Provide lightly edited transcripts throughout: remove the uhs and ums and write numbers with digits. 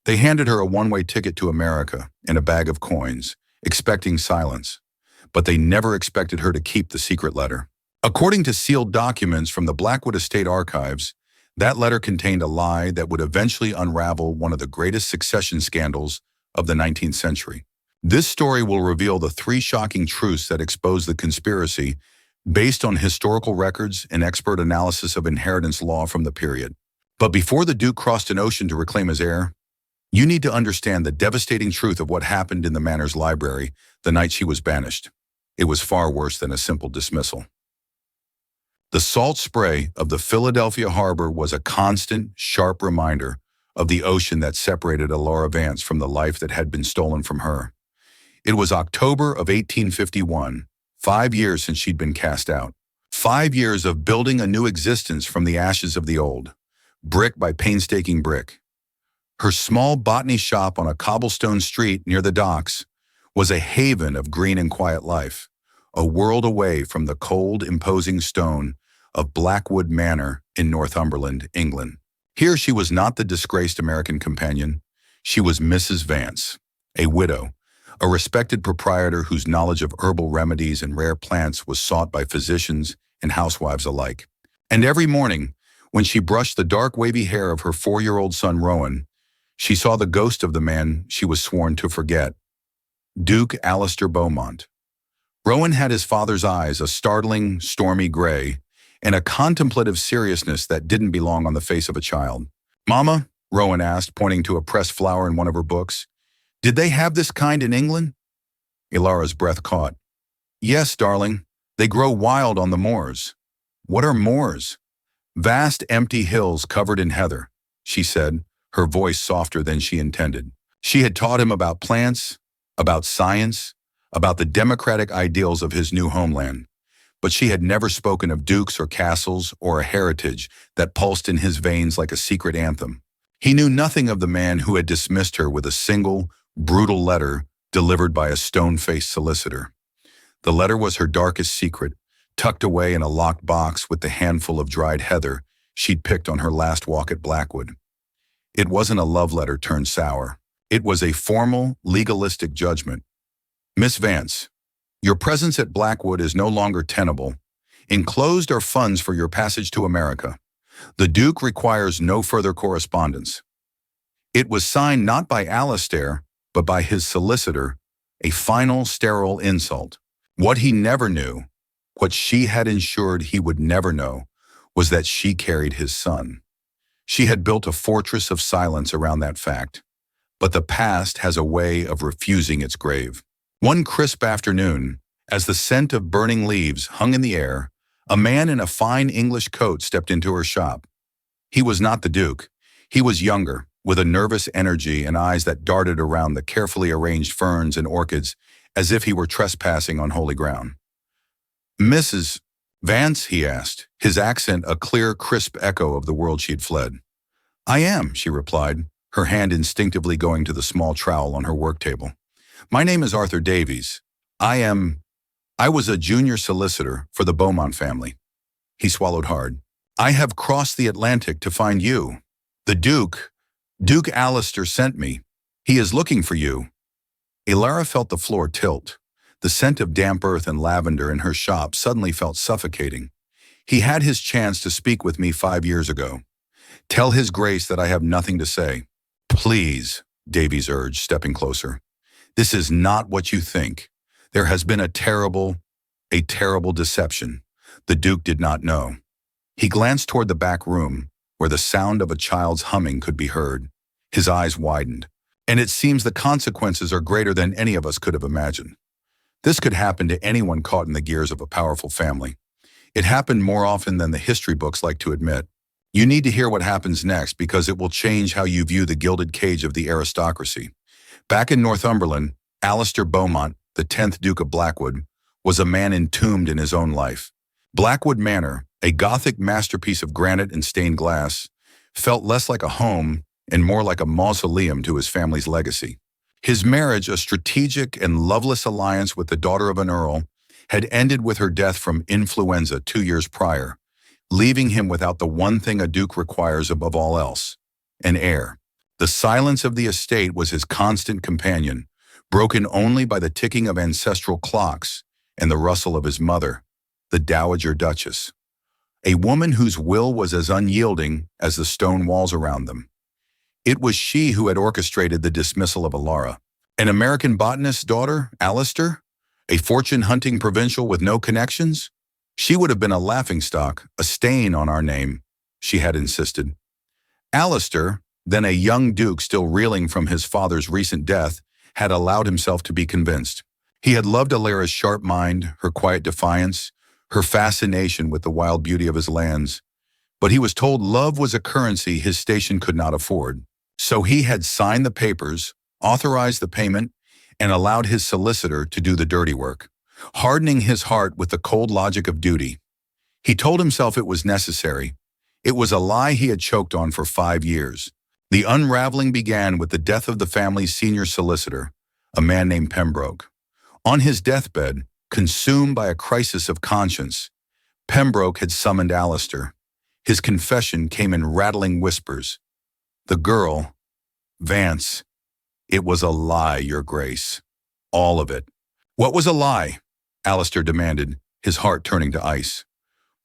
They handed her a one-way ticket to America and a bag of coins, expecting silence. But they never expected her to keep the secret letter. According to sealed documents from the Blackwood Estate archives, that letter contained a lie that would eventually unravel one of the greatest succession scandals of the 19th century. This story will reveal the three shocking truths that expose the conspiracy based on historical records and expert analysis of inheritance law from the period. But before the Duke crossed an ocean to reclaim his heir, you need to understand the devastating truth of what happened in the manor's library the night she was banished. It was far worse than a simple dismissal. The salt spray of the Philadelphia harbor was a constant, sharp reminder of the ocean that separated Elora Vance from the life that had been stolen from her. It was October of 1851, 5 years since she'd been cast out. 5 years of building a new existence from the ashes of the old, brick by painstaking brick. Her small botany shop on a cobblestone street near the docks was a haven of green and quiet life, a world away from the cold, imposing stone of Blackwood Manor in Northumberland, England. Here she was not the disgraced American companion. She was Mrs. Vance, a widow, a respected proprietor whose knowledge of herbal remedies and rare plants was sought by physicians and housewives alike. And every morning, when she brushed the dark wavy hair of her 4-year-old son Rowan, she saw the ghost of the man she was sworn to forget, Duke Alistair Beaumont. Rowan had his father's eyes, a startling, stormy gray, and a contemplative seriousness that didn't belong on the face of a child. "Mama," Rowan asked, pointing to a pressed flower in one of her books, "did they have this kind in England?" Elora's breath caught. "Yes, darling. They grow wild on the moors." "What are moors?" "Vast empty hills covered in heather," she said, her voice softer than she intended. She had taught him about plants, about science, about the democratic ideals of his new homeland. But she had never spoken of dukes or castles or a heritage that pulsed in his veins like a secret anthem. He knew nothing of the man who had dismissed her with a single, brutal letter delivered by a stone-faced solicitor. The letter was her darkest secret, tucked away in a locked box with the handful of dried heather she'd picked on her last walk at Blackwood. It wasn't a love letter turned sour. It was a formal, legalistic judgment. "Miss Vance, your presence at Blackwood is no longer tenable. Enclosed are funds for your passage to America. The Duke requires no further correspondence." It was signed not by Alistair, but by his solicitor, a final, sterile insult. What he never knew, what she had ensured he would never know, was that she carried his son. She had built a fortress of silence around that fact. But the past has a way of refusing its grave. One crisp afternoon, as the scent of burning leaves hung in the air, a man in a fine English coat stepped into her shop. He was not the Duke. He was younger, with a nervous energy and eyes that darted around the carefully arranged ferns and orchids as if he were trespassing on holy ground. "Mrs. Vance?" he asked, his accent a clear, crisp echo of the world she'd fled. "I am," she replied, her hand instinctively going to the small trowel on her work table. "My name is Arthur Davies. I was a junior solicitor for the Beaumont family." He swallowed hard. "I have crossed the Atlantic to find you. The Duke Alistair sent me. He is looking for you." Elora felt the floor tilt. The scent of damp earth and lavender in her shop suddenly felt suffocating. "He had his chance to speak with me 5 years ago. Tell His Grace that I have nothing to say." "Please," Davies urged, stepping closer. "This is not what you think. There has been a terrible deception. The Duke did not know." He glanced toward the back room, where the sound of a child's humming could be heard. His eyes widened. "And it seems the consequences are greater than any of us could have imagined. This could happen to anyone caught in the gears of a powerful family. It happened more often than the history books like to admit. You need to hear what happens next because it will change how you view the gilded cage of the aristocracy." Back in Northumberland, Alistair Beaumont, the 10th Duke of Blackwood, was a man entombed in his own life. Blackwood Manor, a Gothic masterpiece of granite and stained glass, felt less like a home and more like a mausoleum to his family's legacy. His marriage, a strategic and loveless alliance with the daughter of an earl, had ended with her death from influenza 2 years prior, leaving him without the one thing a duke requires above all else, an heir. The silence of the estate was his constant companion, broken only by the ticking of ancestral clocks and the rustle of his mother, the Dowager Duchess, a woman whose will was as unyielding as the stone walls around them. It was she who had orchestrated the dismissal of Alara. An American botanist's daughter, Alistair? A fortune-hunting provincial with no connections? She would have been a laughingstock, a stain on our name, she had insisted. Alistair, then a young duke still reeling from his father's recent death, had allowed himself to be convinced. He had loved Alara's sharp mind, her quiet defiance, her fascination with the wild beauty of his lands. But he was told love was a currency his station could not afford. So he had signed the papers, authorized the payment, and allowed his solicitor to do the dirty work, hardening his heart with the cold logic of duty. He told himself it was necessary. It was a lie he had choked on for 5 years. The unraveling began with the death of the family's senior solicitor, a man named Pembroke. On his deathbed, consumed by a crisis of conscience, Pembroke had summoned Alistair. His confession came in rattling whispers. The girl, Vance, it was a lie, Your Grace. All of it. What was a lie? Alistair demanded, his heart turning to ice.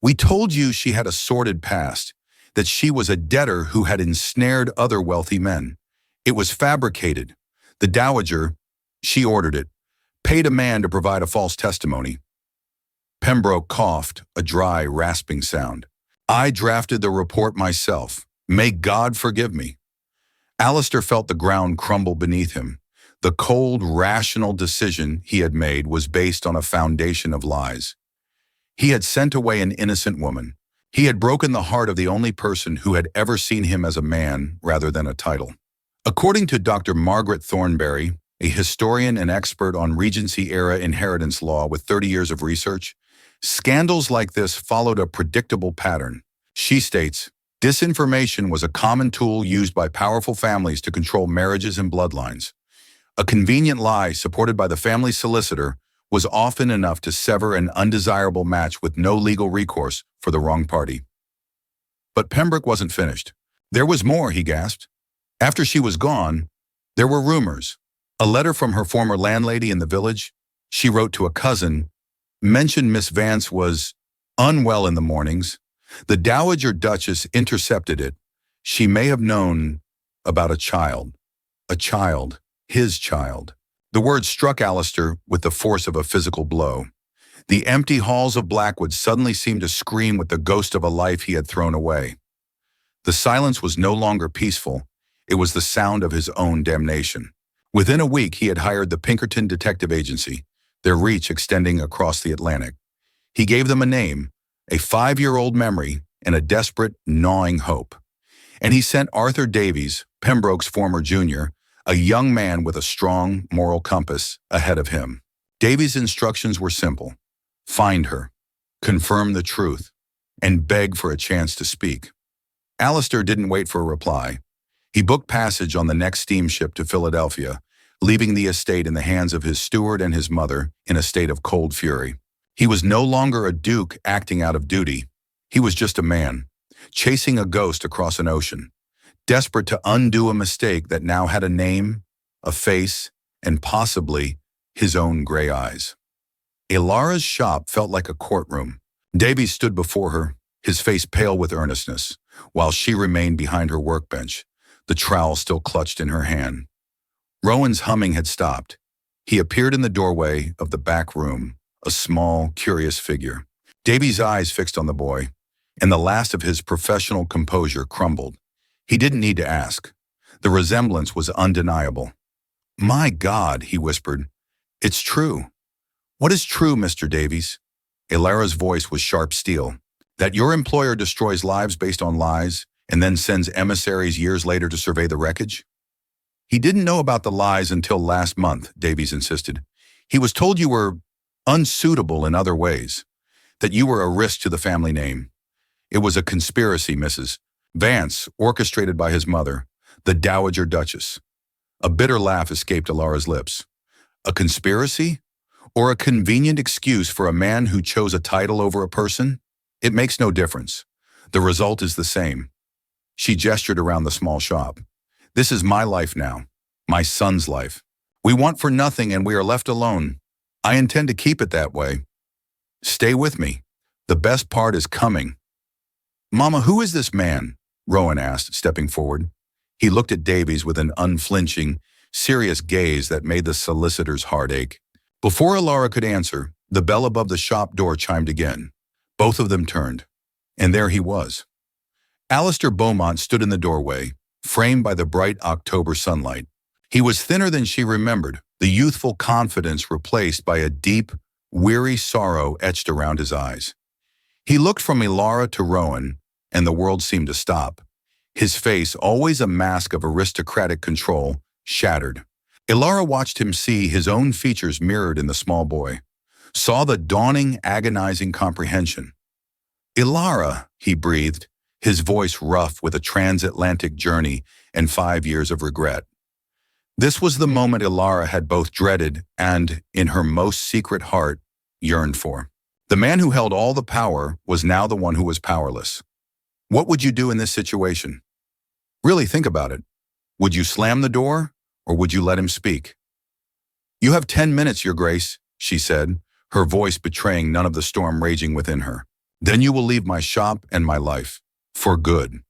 We told you she had a sordid past, that she was a debtor who had ensnared other wealthy men. It was fabricated. The Dowager, she ordered it, paid a man to provide a false testimony. Pembroke coughed, a dry, rasping sound. I drafted the report myself. May God forgive me. Alistair felt the ground crumble beneath him. The cold, rational decision he had made was based on a foundation of lies. He had sent away an innocent woman. He had broken the heart of the only person who had ever seen him as a man rather than a title. According to Dr. Margaret Thornberry, a historian and expert on Regency-era inheritance law with 30 years of research, scandals like this followed a predictable pattern. She states, disinformation was a common tool used by powerful families to control marriages and bloodlines. A convenient lie supported by the family solicitor was often enough to sever an undesirable match with no legal recourse for the wrong party. But Pembroke wasn't finished. There was more, he gasped. After she was gone, there were rumors. A letter from her former landlady in the village, she wrote to a cousin, mentioned Miss Vance was unwell in the mornings. The Dowager Duchess intercepted it. She may have known about a child, his child. The word struck Alistair with the force of a physical blow. The empty halls of Blackwood suddenly seemed to scream with the ghost of a life he had thrown away. The silence was no longer peaceful. It was the sound of his own damnation. Within a week, he had hired the Pinkerton Detective Agency, their reach extending across the Atlantic. He gave them a name, a 5-year-old memory, and a desperate, gnawing hope. And he sent Arthur Davies, Pembroke's former junior, a young man with a strong moral compass, ahead of him. Davies' instructions were simple. Find her, confirm the truth, and beg for a chance to speak. Alistair didn't wait for a reply. He booked passage on the next steamship to Philadelphia, leaving the estate in the hands of his steward and his mother in a state of cold fury. He was no longer a duke acting out of duty. He was just a man, chasing a ghost across an ocean, desperate to undo a mistake that now had a name, a face, and possibly his own gray eyes. Alara's shop felt like a courtroom. Davies stood before her, his face pale with earnestness, while she remained behind her workbench, the trowel still clutched in her hand. Rowan's humming had stopped. He appeared in the doorway of the back room, a small, curious figure. Davies' eyes fixed on the boy, and the last of his professional composure crumbled. He didn't need to ask. The resemblance was undeniable. My God, he whispered. It's true. What is true, Mr. Davies? Alara's voice was sharp steel. That your employer destroys lives based on lies and then sends emissaries years later to survey the wreckage? He didn't know about the lies until last month, Davies insisted. He was told you were unsuitable in other ways, that you were a risk to the family name. It was a conspiracy, Mrs. Vance, orchestrated by his mother, the Dowager Duchess. A bitter laugh escaped Alara's lips. A conspiracy? Or a convenient excuse for a man who chose a title over a person? It makes no difference. The result is the same. She gestured around the small shop. This is my life now, my son's life. We want for nothing and we are left alone. I intend to keep it that way. Stay with me. The best part is coming. Mama, who is this man? Rowan asked, stepping forward. He looked at Davies with an unflinching, serious gaze that made the solicitor's heart ache. Before Ilara could answer, the bell above the shop door chimed again. Both of them turned, and there he was. Alistair Beaumont stood in the doorway, framed by the bright October sunlight. He was thinner than she remembered, the youthful confidence replaced by a deep, weary sorrow etched around his eyes. He looked from Ilara to Rowan, and the world seemed to stop. His face, always a mask of aristocratic control, shattered. Ilara watched him see his own features mirrored in the small boy, saw the dawning, agonizing comprehension. Ilara, he breathed, his voice rough with a transatlantic journey and 5 years of regret. This was the moment Ilara had both dreaded and, in her most secret heart, yearned for. The man who held all the power was now the one who was powerless. What would you do in this situation? Really think about it. Would you slam the door, or would you let him speak? You have 10 minutes, Your Grace, she said, her voice betraying none of the storm raging within her. Then you will leave my shop and my life. For good.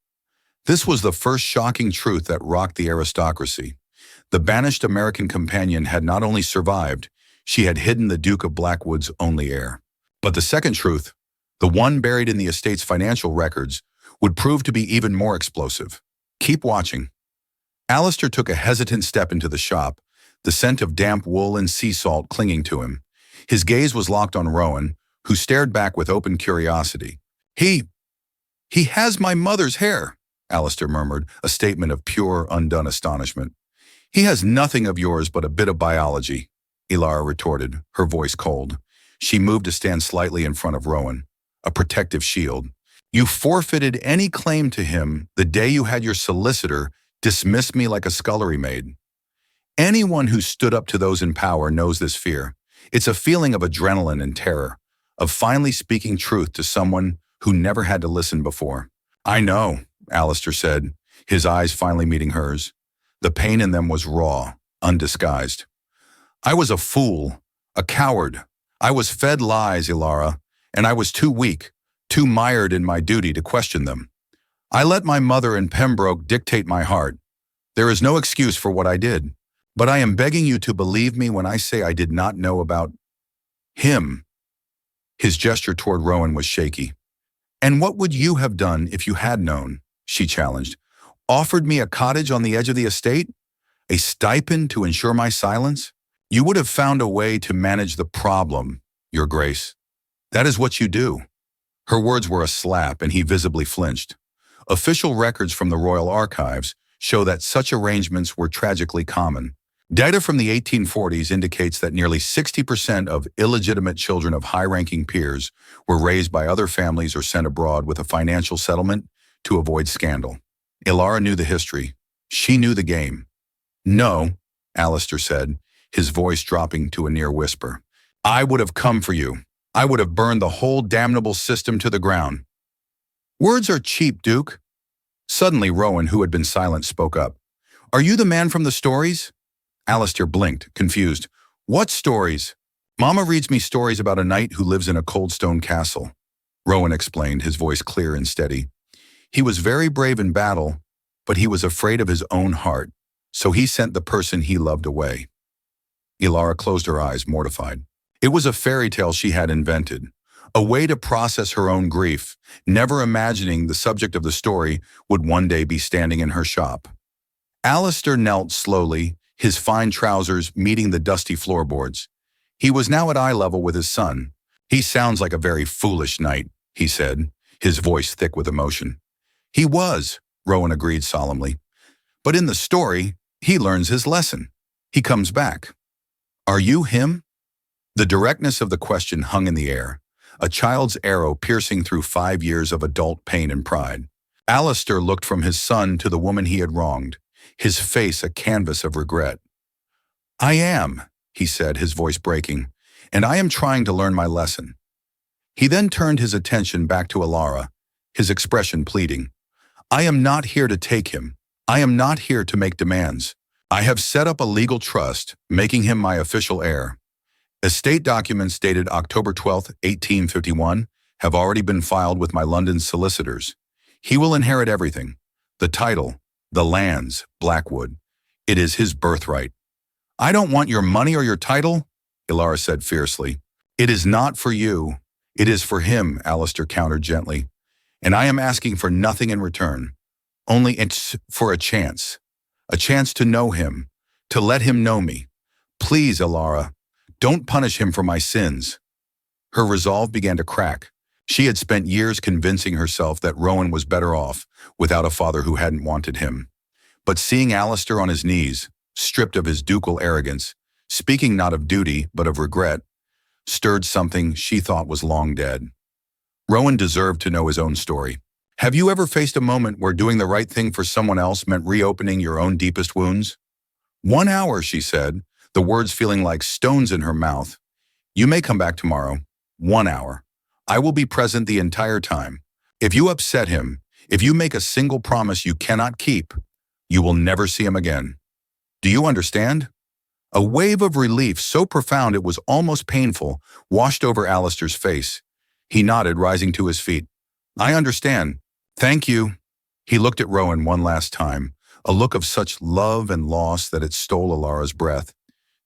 This was the first shocking truth that rocked the aristocracy. The banished American companion had not only survived, she had hidden the Duke of Blackwood's only heir. But the second truth, the one buried in the estate's financial records, would prove to be even more explosive. Keep watching. Alistair took a hesitant step into the shop, the scent of damp wool and sea salt clinging to him. His gaze was locked on Rowan, who stared back with open curiosity. He has my mother's hair, Alistair murmured, a statement of pure, undone astonishment. He has nothing of yours but a bit of biology, Ilara retorted, her voice cold. She moved to stand slightly in front of Rowan, a protective shield. You forfeited any claim to him the day you had your solicitor dismiss me like a scullery maid. Anyone who stood up to those in power knows this fear. It's a feeling of adrenaline and terror, of finally speaking truth to someone who never had to listen before. I know, Alistair said, his eyes finally meeting hers. The pain in them was raw, undisguised. I was a fool, a coward. I was fed lies, Ilara, and I was too weak, too mired in my duty to question them. I let my mother and Pembroke dictate my heart. There is no excuse for what I did, but I am begging you to believe me when I say I did not know about him. His gesture toward Rowan was shaky. And what would you have done if you had known? She challenged. Offered me a cottage on the edge of the estate? A stipend to ensure my silence? You would have found a way to manage the problem, Your Grace. That is what you do. Her words were a slap, and he visibly flinched. Official records from the Royal Archives show that such arrangements were tragically common. Data from the 1840s indicates that nearly 60% of illegitimate children of high-ranking peers were raised by other families or sent abroad with a financial settlement to avoid scandal. Ilara knew the history. She knew the game. No, Alistair said, his voice dropping to a near whisper. I would have come for you. I would have burned the whole damnable system to the ground. Words are cheap, Duke. Suddenly, Rowan, who had been silent, spoke up. Are you the man from the stories? Alistair blinked, confused. What stories? Mama reads me stories about a knight who lives in a cold stone castle. Rowan explained, his voice clear and steady. He was very brave in battle, but he was afraid of his own heart, so he sent the person he loved away. Ilara closed her eyes, mortified. It was a fairy tale she had invented, a way to process her own grief, never imagining the subject of the story would one day be standing in her shop. Alistair knelt slowly, his fine trousers meeting the dusty floorboards. He was now at eye level with his son. He sounds like a very foolish knight, he said, his voice thick with emotion. He was, Rowan agreed solemnly. But in the story, he learns his lesson. He comes back. Are you him? The directness of the question hung in the air, a child's arrow piercing through 5 years of adult pain and pride. Alistair looked from his son to the woman he had wronged, his face a canvas of regret. I am, he said, his voice breaking, and I am trying to learn my lesson. He then turned his attention back to Ilara, his expression pleading. I am not here to take him. I am not here to make demands. I have set up a legal trust, making him my official heir. Estate documents dated October 12, 1851, have already been filed with my London solicitors. He will inherit everything. The title, the lands, Blackwood. It is his birthright. I don't want your money or your title, Ilara said fiercely. It is not for you. It is for him, Alistair countered gently. And I am asking for nothing in return. Only it's for a chance to know him, to let him know me. Please, Ilara, don't punish him for my sins. Her resolve began to crack. She had spent years convincing herself that Rowan was better off without a father who hadn't wanted him. But seeing Alistair on his knees, stripped of his ducal arrogance, speaking not of duty but of regret, stirred something she thought was long dead. Rowan deserved to know his own story. Have you ever faced a moment where doing the right thing for someone else meant reopening your own deepest wounds? 1 hour, she said, the words feeling like stones in her mouth. You may come back tomorrow. 1 hour. I will be present the entire time. If you upset him, if you make a single promise you cannot keep, you will never see him again. Do you understand? A wave of relief so profound it was almost painful washed over Alistair's face. He nodded, rising to his feet. I understand. Thank you. He looked at Rowan one last time, a look of such love and loss that it stole Ilara's breath,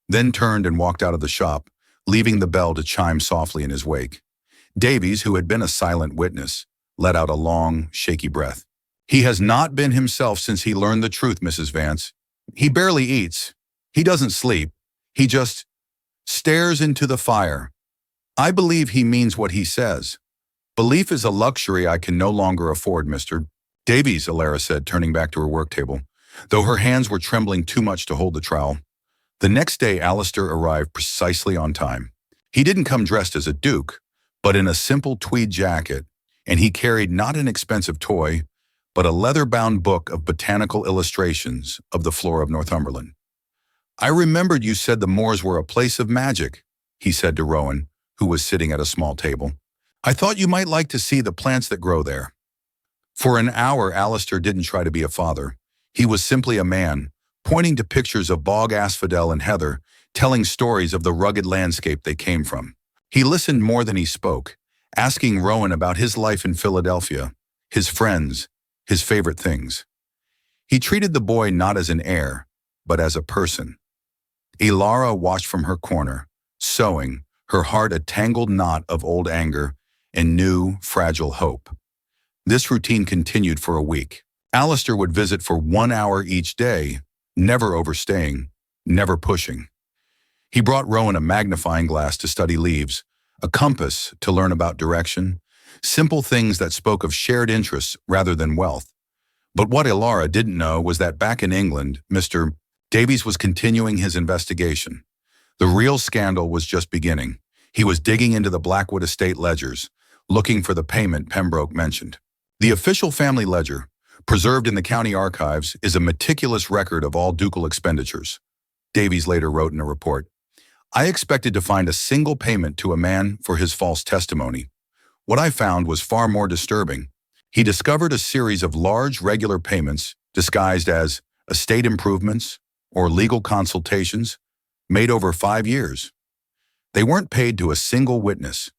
then turned and walked out of the shop, leaving the bell to chime softly in his wake. Davies, who had been a silent witness, let out a long, shaky breath. He has not been himself since he learned the truth, Mrs. Vance. He barely eats. He doesn't sleep. He just stares into the fire. I believe he means what he says. Belief is a luxury I can no longer afford, Mr. Davies, Ilara said, turning back to her work table, though her hands were trembling too much to hold the trowel. The next day, Alistair arrived precisely on time. He didn't come dressed as a duke, but in a simple tweed jacket, and he carried not an expensive toy, but a leather-bound book of botanical illustrations of the flora of Northumberland. I remembered you said the moors were a place of magic, he said to Rowan, who was sitting at a small table. I thought you might like to see the plants that grow there. For an hour, Alistair didn't try to be a father. He was simply a man, pointing to pictures of bog asphodel and heather, telling stories of the rugged landscape they came from. He listened more than he spoke, asking Rowan about his life in Philadelphia, his friends, his favorite things. He treated the boy not as an heir, but as a person. Ilara watched from her corner, sewing, her heart a tangled knot of old anger and new, fragile hope. This routine continued for a week. Alistair would visit for 1 hour each day, never overstaying, never pushing. He brought Rowan a magnifying glass to study leaves, a compass to learn about direction, simple things that spoke of shared interests rather than wealth. But what Ilara didn't know was that back in England, Mr. Davies was continuing his investigation. The real scandal was just beginning. He was digging into the Blackwood estate ledgers, looking for the payment Pembroke mentioned. The official family ledger, preserved in the county archives, is a meticulous record of all ducal expenditures. Davies later wrote in a report, I expected to find a single payment to a man for his false testimony. What I found was far more disturbing. He discovered a series of large regular payments disguised as estate improvements or legal consultations made over 5 years. They weren't paid to a single witness.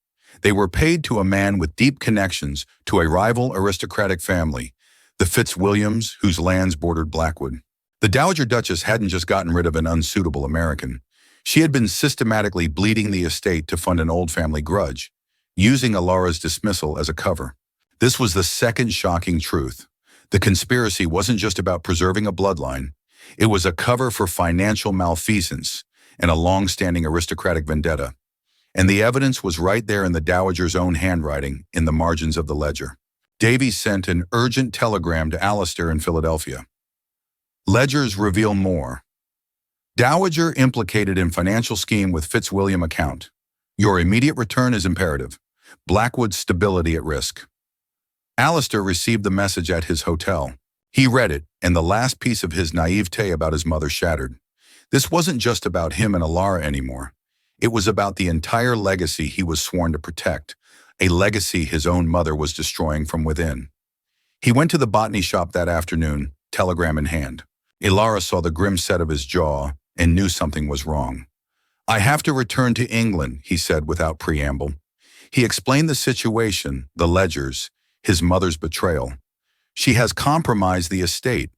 They were paid to a man with deep connections to a rival aristocratic family, the Fitzwilliams, whose lands bordered Blackwood. The Dowager Duchess hadn't just gotten rid of an unsuitable American. She had been systematically bleeding the estate to fund an old family grudge, using Ilara's dismissal as a cover. This was the second shocking truth. The conspiracy wasn't just about preserving a bloodline. It was a cover for financial malfeasance and a long-standing aristocratic vendetta. And the evidence was right there in the Dowager's own handwriting in the margins of the ledger. Davies sent an urgent telegram to Alistair in Philadelphia. Ledgers reveal more. Dowager implicated in financial scheme with Fitzwilliam account. Your immediate return is imperative. Blackwood's stability at risk. Alistair received the message at his hotel. He read it, and the last piece of his naivete about his mother shattered. This wasn't just about him and Ilara anymore. It was about the entire legacy he was sworn to protect, a legacy his own mother was destroying from within. He went to the botany shop that afternoon, telegram in hand. Ilara saw the grim set of his jaw and knew something was wrong. "I have to return to England," he said without preamble. He explained the situation, the ledgers, his mother's betrayal. "She has compromised the estate.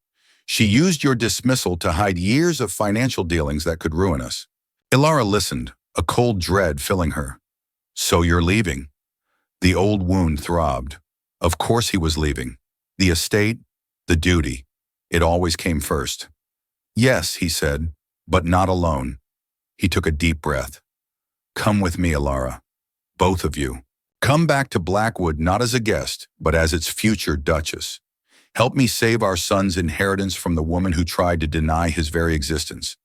She used your dismissal to hide years of financial dealings that could ruin us." Ilara listened, a cold dread filling her. "So you're leaving?" The old wound throbbed. Of course he was leaving. The estate, the duty. It always came first. "Yes," he said, "but not alone." He took a deep breath. "Come with me, Ilara. Both of you. Come back to Blackwood not as a guest, but as its future Duchess. Help me save our son's inheritance from the woman who tried to deny his very existence.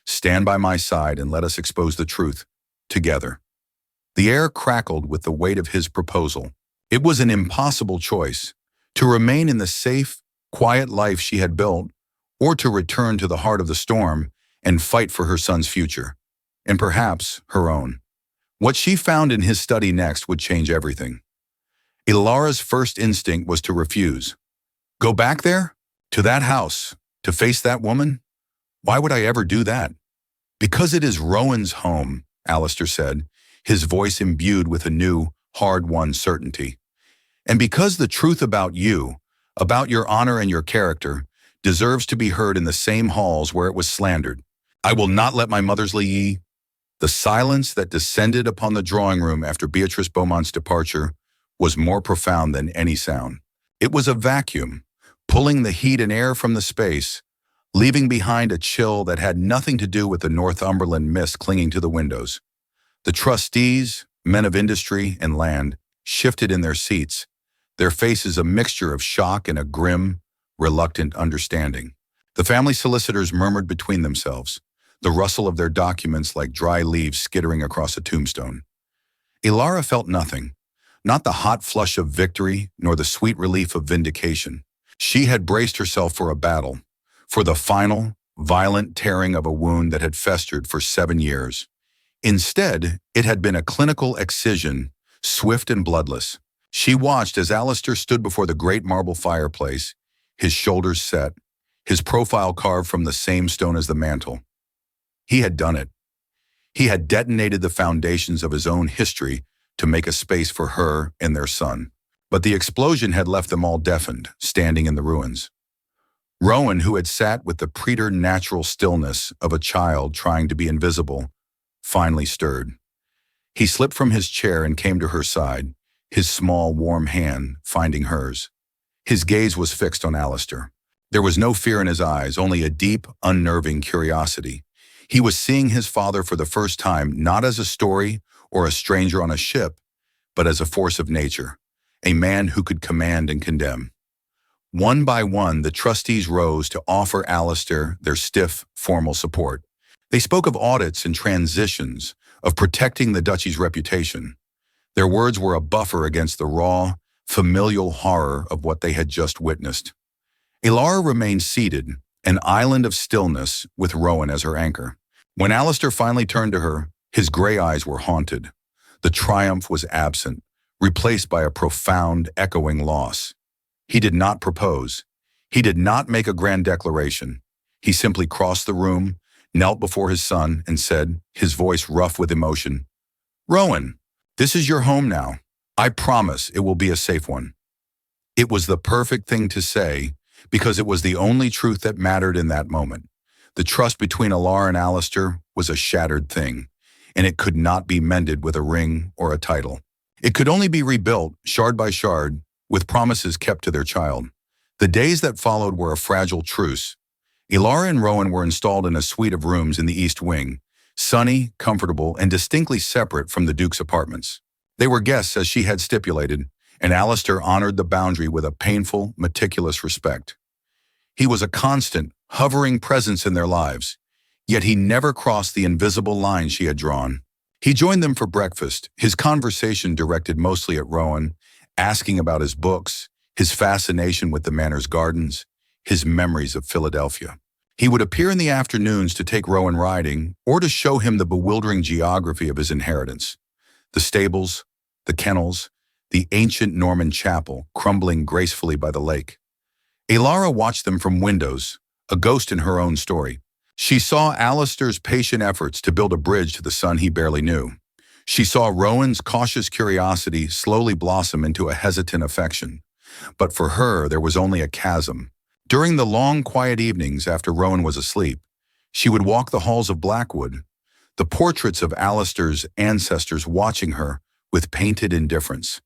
Stand by my side and let us expose the truth, together." The air crackled with the weight of his proposal. It was an impossible choice, to remain in the safe, quiet life she had built, or to return to the heart of the storm and fight for her son's future, and perhaps her own. What she found in his study next would change everything. Ilara's first instinct was to refuse. Go back there? To that house? To face that woman? Why would I ever do that? "Because it is Rowan's home," Alistair said, his voice imbued with a new, hard-won certainty. "And because the truth about you, about your honor and your character, deserves to be heard in the same halls where it was slandered. I will not let my mother's lee." The silence that descended upon the drawing room after Beatrice Beaumont's departure was more profound than any sound. It was a vacuum, pulling the heat and air from the space, leaving behind a chill that had nothing to do with the Northumberland mist clinging to the windows. The trustees, men of industry and land, shifted in their seats, their faces a mixture of shock and a grim, reluctant understanding. The family solicitors murmured between themselves, the rustle of their documents like dry leaves skittering across a tombstone. Ilara felt nothing, not the hot flush of victory nor the sweet relief of vindication. She had braced herself for a battle, for the final, violent tearing of a wound that had festered for 7 years. Instead, it had been a clinical excision, swift and bloodless. She watched as Alistair stood before the great marble fireplace, his shoulders set, his profile carved from the same stone as the mantel. He had done it. He had detonated the foundations of his own history to make a space for her and their son. But the explosion had left them all deafened, standing in the ruins. Rowan, who had sat with the preternatural stillness of a child trying to be invisible, finally stirred. He slipped from his chair and came to her side, his small, warm hand finding hers. His gaze was fixed on Alistair. There was no fear in his eyes, only a deep, unnerving curiosity. He was seeing his father for the first time not as a story or a stranger on a ship, but as a force of nature, a man who could command and condemn. One by one, the trustees rose to offer Alistair their stiff, formal support. They spoke of audits and transitions, of protecting the duchy's reputation. Their words were a buffer against the raw, familial horror of what they had just witnessed. Ilara remained seated, an island of stillness with Rowan as her anchor. When Alistair finally turned to her, his gray eyes were haunted. The triumph was absent, replaced by a profound, echoing loss. He did not propose. He did not make a grand declaration. He simply crossed the room, knelt before his son, and said, his voice rough with emotion, "Rowan, this is your home now. I promise it will be a safe one." It was the perfect thing to say, because it was the only truth that mattered in that moment. The trust between Ilara and Alistair was a shattered thing, and it could not be mended with a ring or a title. It could only be rebuilt, shard by shard, with promises kept to their child. The days that followed were a fragile truce. Ilara and Rowan were installed in a suite of rooms in the East Wing, sunny, comfortable, and distinctly separate from the Duke's apartments. They were guests as she had stipulated, and Alistair honored the boundary with a painful, meticulous respect. He was a constant, hovering presence in their lives, yet he never crossed the invisible line she had drawn. He joined them for breakfast, his conversation directed mostly at Rowan, asking about his books, his fascination with the manor's gardens, his memories of Philadelphia. He would appear in the afternoons to take Rowan riding or to show him the bewildering geography of his inheritance. The stables, the kennels, the ancient Norman chapel crumbling gracefully by the lake. Alara watched them from windows, a ghost in her own story. She saw Alistair's patient efforts to build a bridge to the son he barely knew. She saw Rowan's cautious curiosity slowly blossom into a hesitant affection. But for her, there was only a chasm. During the long, quiet evenings after Rowan was asleep, she would walk the halls of Blackwood, the portraits of Alistair's ancestors watching her with painted indifference.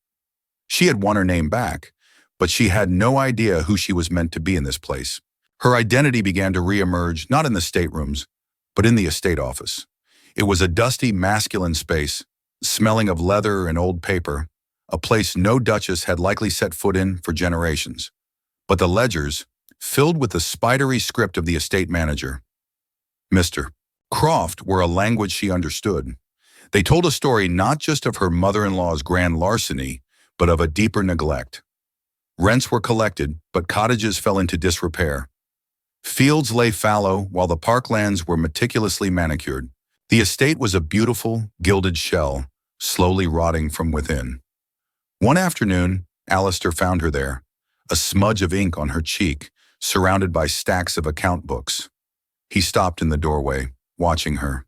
She had won her name back, but she had no idea who she was meant to be in this place. Her identity began to re-emerge, not in the staterooms, but in the estate office. It was a dusty, masculine space, smelling of leather and old paper, a place no duchess had likely set foot in for generations. But the ledgers, filled with the spidery script of the estate manager, Mr. Croft, were a language she understood. They told a story not just of her mother-in-law's grand larceny, but of a deeper neglect. Rents were collected, but cottages fell into disrepair. Fields lay fallow while the parklands were meticulously manicured. The estate was a beautiful, gilded shell, slowly rotting from within. One afternoon, Alistair found her there, a smudge of ink on her cheek, surrounded by stacks of account books. He stopped in the doorway, watching her.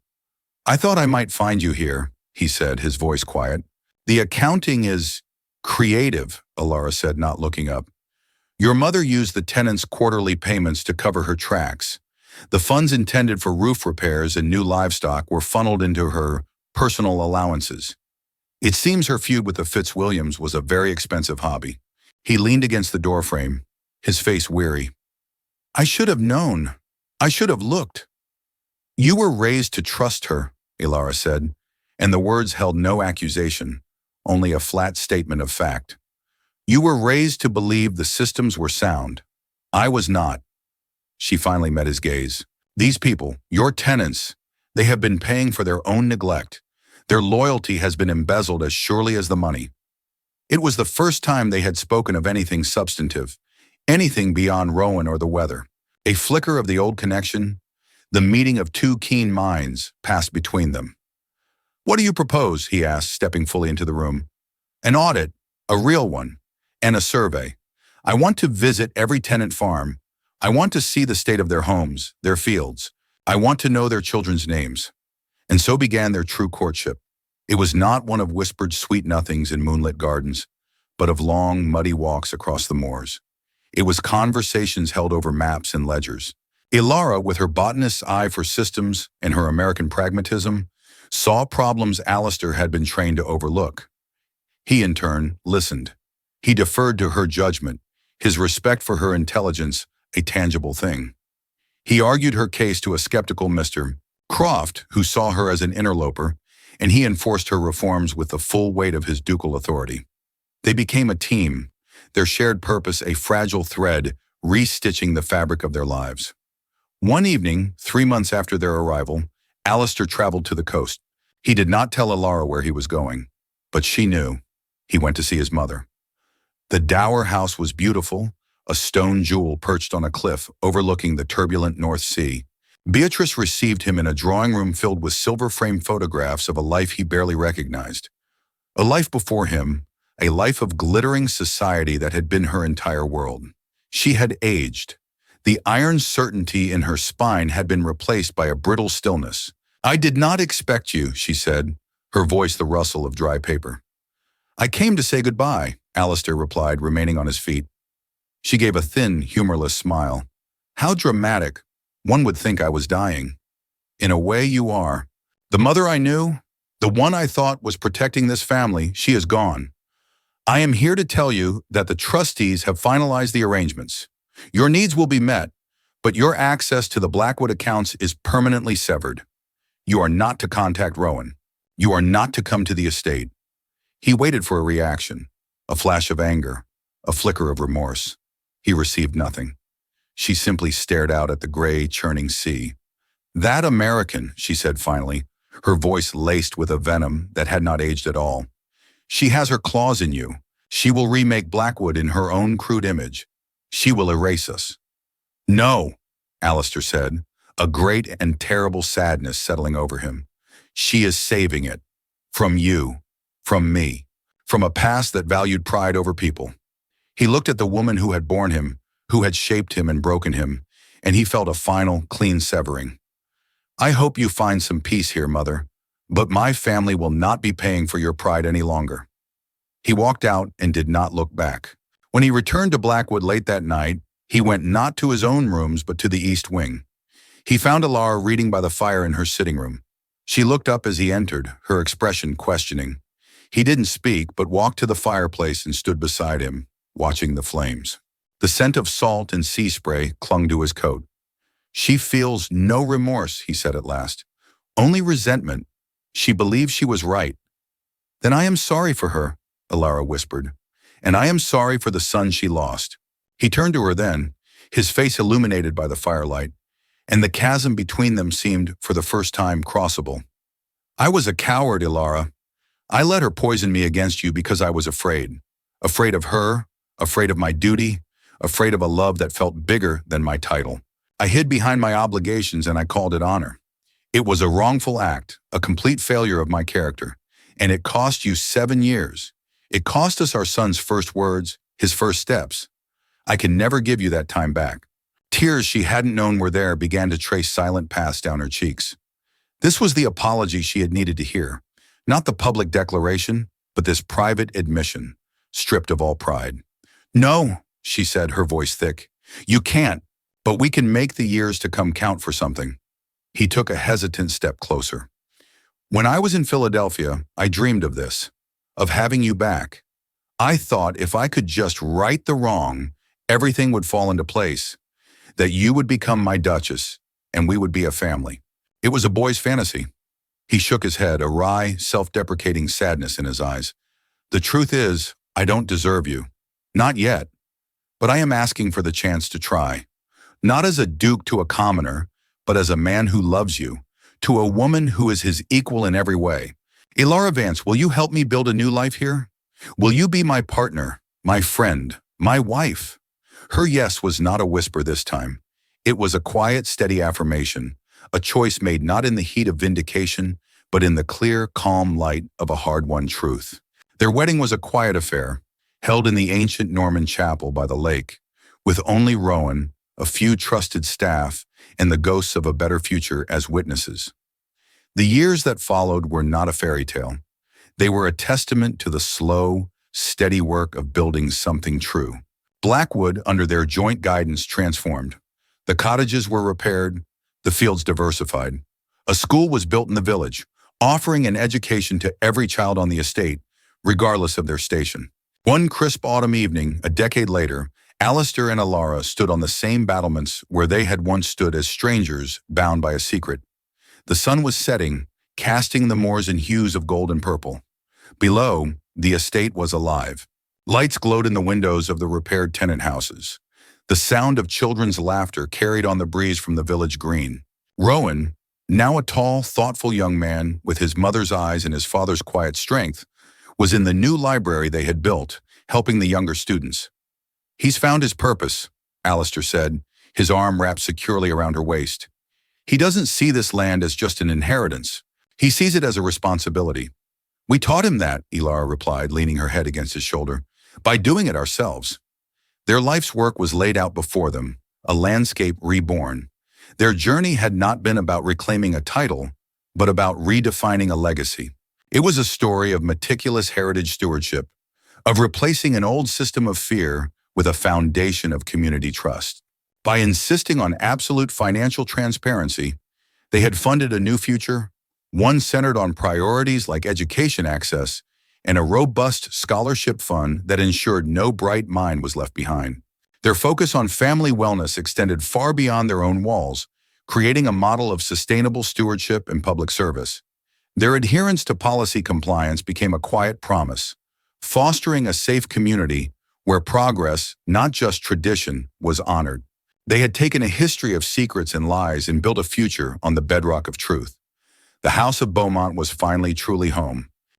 "I thought I might find you here," he said, his voice quiet. "The accounting is creative," Alara said, not looking up. "Your mother used the tenants' quarterly payments to cover her tracks. The funds intended for roof repairs and new livestock were funneled into her personal allowances. It seems her feud with the Fitzwilliams was a very expensive hobby." He leaned against the doorframe, his face weary. "I should have known. I should have looked." "You were raised to trust her," Alara said, and the words held no accusation, only a flat statement of fact. "You were raised to believe the systems were sound. I was not." She finally met his gaze. "These people, your tenants, they have been paying for their own neglect. Their loyalty has been embezzled as surely as the money." It was the first time they had spoken of anything substantive, anything beyond Rowan or the weather. A flicker of the old connection, the meeting of two keen minds, passed between them. "What do you propose?" he asked, stepping fully into the room. "An audit, a real one, and a survey. I want to visit every tenant farm. I want to see the state of their homes, their fields. I want to know their children's names." And so began their true courtship. It was not one of whispered sweet nothings in moonlit gardens, but of long, muddy walks across the moors. It was conversations held over maps and ledgers. Alara, with her botanist's eye for systems and her American pragmatism, saw problems Alistair had been trained to overlook. He, in turn, listened. He deferred to her judgment, his respect for her intelligence a tangible thing. He argued her case to a skeptical Mr. Croft, who saw her as an interloper, and he enforced her reforms with the full weight of his ducal authority. They became a team, their shared purpose a fragile thread restitching the fabric of their lives. One evening, 3 months after their arrival, Alistair traveled to the coast. He did not tell Alara where he was going, but she knew. He went to see his mother. The dower house was beautiful, a stone jewel perched on a cliff overlooking the turbulent North Sea. Beatrice received him in a drawing room filled with silver-framed photographs of a life he barely recognized. A life before him, a life of glittering society that had been her entire world. She had aged. The iron certainty in her spine had been replaced by a brittle stillness. "I did not expect you," she said, her voice the rustle of dry paper. "I came to say goodbye," Alistair replied, remaining on his feet. She gave a thin, humorless smile. "How dramatic. One would think I was dying." "In a way you are. The mother I knew, the one I thought was protecting this family, she is gone. I am here to tell you that the trustees have finalized the arrangements. Your needs will be met, but your access to the Blackwood accounts is permanently severed. You are not to contact Rowan. You are not to come to the estate." He waited for a reaction, a flash of anger, a flicker of remorse. He received nothing. She simply stared out at the gray, churning sea. "That American," she said finally, her voice laced with a venom that had not aged at all. "She has her claws in you. She will remake Blackwood in her own crude image. She will erase us." "No," Alistair said, a great and terrible sadness settling over him. "She is saving it. From you. From me. From a past that valued pride over people." He looked at the woman who had borne him, who had shaped him and broken him, and he felt a final, clean severing. I hope you find some peace here, Mother, but my family will not be paying for your pride any longer. He walked out and did not look back. When he returned to Blackwood late that night, he went not to his own rooms but to the east wing. He found Alara reading by the fire in her sitting room. She looked up as he entered, her expression questioning. He didn't speak, but walked to the fireplace and stood beside him, watching the flames. The scent of salt and sea spray clung to his coat. She feels no remorse, he said at last. Only resentment. She believes she was right. Then I am sorry for her, Alara whispered, and I am sorry for the son she lost. He turned to her then, his face illuminated by the firelight, and the chasm between them seemed, for the first time, crossable. I was a coward, Alara. I let her poison me against you because I was afraid. Afraid of her, afraid of my duty, afraid of a love that felt bigger than my title. I hid behind my obligations and I called it honor. It was a wrongful act, a complete failure of my character, and it cost you 7 years. It cost us our son's first words, his first steps. I can never give you that time back. Tears she hadn't known were there began to trace silent paths down her cheeks. This was the apology she had needed to hear. Not the public declaration, but this private admission, stripped of all pride. No, she said, her voice thick. You can't, but we can make the years to come count for something. He took a hesitant step closer. When I was in Philadelphia, I dreamed of this, of having you back. I thought if I could just right the wrong, everything would fall into place, that you would become my duchess, and we would be a family. It was a boy's fantasy. He shook his head, a wry, self-deprecating sadness in his eyes. The truth is, I don't deserve you. Not yet. But I am asking for the chance to try. Not as a duke to a commoner, but as a man who loves you, to a woman who is his equal in every way. Alara Vance, will you help me build a new life here? Will you be my partner, my friend, my wife? Her yes was not a whisper this time. It was a quiet, steady affirmation, a choice made not in the heat of vindication, but in the clear, calm light of a hard-won truth. Their wedding was a quiet affair, held in the ancient Norman chapel by the lake, with only Rowan, a few trusted staff, and the ghosts of a better future as witnesses. The years that followed were not a fairy tale. They were a testament to the slow, steady work of building something true. Blackwood, under their joint guidance, transformed. The cottages were repaired, the fields diversified. A school was built in the village, offering an education to every child on the estate, regardless of their station. One crisp autumn evening, a decade later, Alistair and Alara stood on the same battlements where they had once stood as strangers bound by a secret. The sun was setting, casting the moors in hues of gold and purple. Below, the estate was alive. Lights glowed in the windows of the repaired tenant houses. The sound of children's laughter carried on the breeze from the village green. Rowan, now a tall, thoughtful young man with his mother's eyes and his father's quiet strength, was in the new library they had built, helping the younger students. He's found his purpose, Alistair said, his arm wrapped securely around her waist. He doesn't see this land as just an inheritance. He sees it as a responsibility. We taught him that, Alara replied, leaning her head against his shoulder, by doing it ourselves. Their life's work was laid out before them, a landscape reborn. Their journey had not been about reclaiming a title, but about redefining a legacy. It was a story of meticulous heritage stewardship, of replacing an old system of fear with a foundation of community trust. By insisting on absolute financial transparency, they had funded a new future, one centered on priorities like education access and a robust scholarship fund that ensured no bright mind was left behind. Their focus on family wellness extended far beyond their own walls, creating a model of sustainable stewardship and public service. Their adherence to policy compliance became a quiet promise, fostering a safe community where progress, not just tradition, was honored. They had taken a history of secrets and lies and built a future on the bedrock of truth. The House of Beaumont was finally truly home.